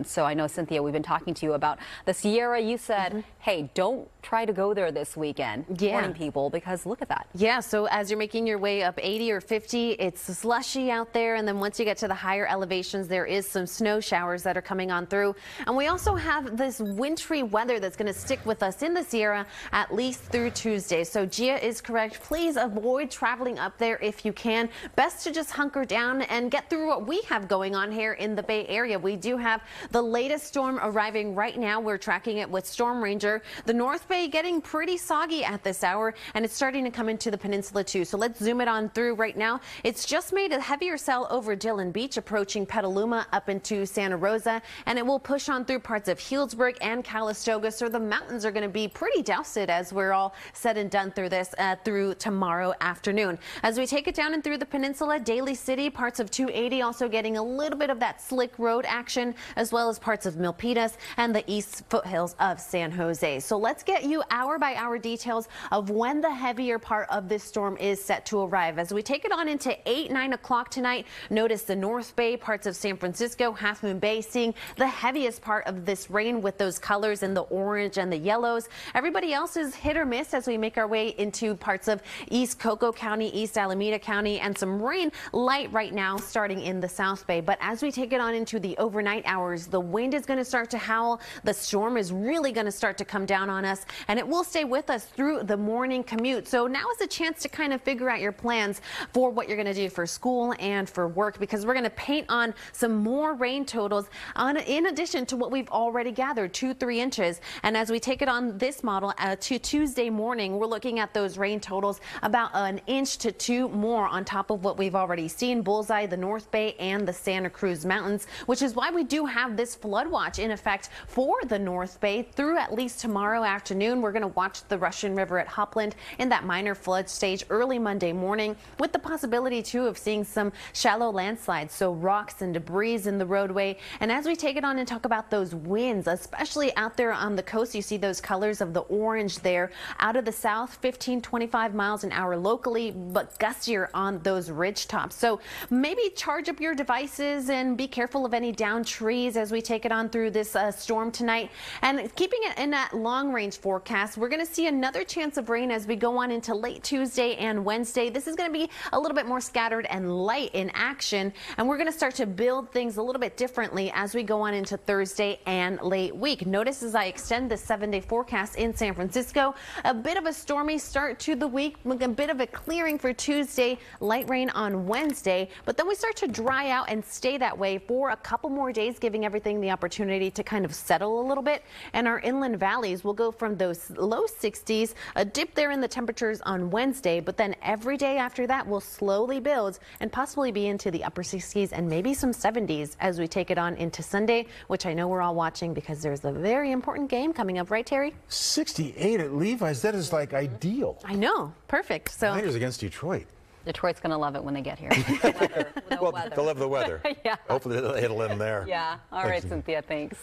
So I know, Cynthia, we've been talking to you about the Sierra. You said, hey, don't try to go there this weekend. Warning people, because look at that. Yeah, so as you're making your way up 80 or 50, it's slushy out there. And then once you get to the higher elevations, there is some snow showers that are coming on through. And we also have this wintry weather that's going to stick with us in the Sierra at least through Tuesday. So Gia is correct. Please avoid traveling up there if you can. Best to just hunker down and get through what we have going on here in the Bay Area. We do have the latest storm arriving right now. We're tracking it with Storm Ranger. The North Bay getting pretty soggy at this hour, and it's starting to come into the peninsula too. So let's zoom it on through right now. It's just made a heavier cell over Dillon Beach, approaching Petaluma up into Santa Rosa, and it will push on through parts of Healdsburg and Calistoga. So the mountains are going to be pretty doused as we're all said and done through this through tomorrow afternoon. As we take it down and through the peninsula, Daly City, parts of 280 also getting a little bit of that slick road action, as well as parts of Milpitas and the east foothills of San Jose. So let's get you hour by hour details of when the heavier part of this storm is set to arrive. As we take it on into 8-9 o'clock tonight, notice the North Bay, parts of San Francisco, Half Moon Bay seeing the heaviest part of this rain with those colors in the orange and the yellows. Everybody else is hit or miss as we make our way into parts of East Cocoa County, East Alameda County, and some rain light right now starting in the South Bay. But as we take it on into the overnight hours, the wind is going to start to howl. The storm is really going to start to come down on us, and it will stay with us through the morning commute. So now is a chance to kind of figure out your plans for what you're going to do for school and for work, because we're going to paint on some more rain totals in addition to what we've already gathered, 2-3 inches. And as we take it on this model to Tuesday morning, we're looking at those rain totals about 1 inch to 2 more on top of what we've already seen. Bullseye, the North Bay and the Santa Cruz Mountains, which is why we do have this flood watch in effect for the North Bay through at least tomorrow afternoon. We're going to watch the Russian River at Hopland in that minor flood stage early Monday morning, with the possibility too of seeing some shallow landslides, so rocks and debris in the roadway. And as we take it on and talk about those winds, especially out there on the coast, you see those colors of the orange there. Out of the south, 15-25 miles an hour locally, but gustier on those ridge tops. So maybe charge up your devices and be careful of any downed trees as we take it on through this storm tonight. And keeping it in that long range forecast, we're going to see another chance of rain as we go on into late Tuesday and Wednesday. This is going to be a little bit more scattered and light in action, and we're going to start to build things a little bit differently as we go on into Thursday and late week. Notice as I extend the 7-day forecast in San Francisco, a bit of a stormy start to the week, a bit of a clearing for Tuesday, light rain on Wednesday, but then we start to dry out and stay that way for a couple more days, giving everything the opportunity to kind of settle a little bit. And our inland valleys will go from those low 60s, a dip there in the temperatures on Wednesday, but then every day after that will slowly build and possibly be into the upper 60s and maybe some 70s as we take it on into Sunday, which I know we're all watching because there's a very important game coming up, right, Terry? 68 at Levi's. That is like ideal. I know. Perfect. So Niners against Detroit. Detroit's going to love it when they get here. Well, they'll love the weather. Yeah. Hopefully it'll hit them there. Yeah. All right, Cynthia, thanks.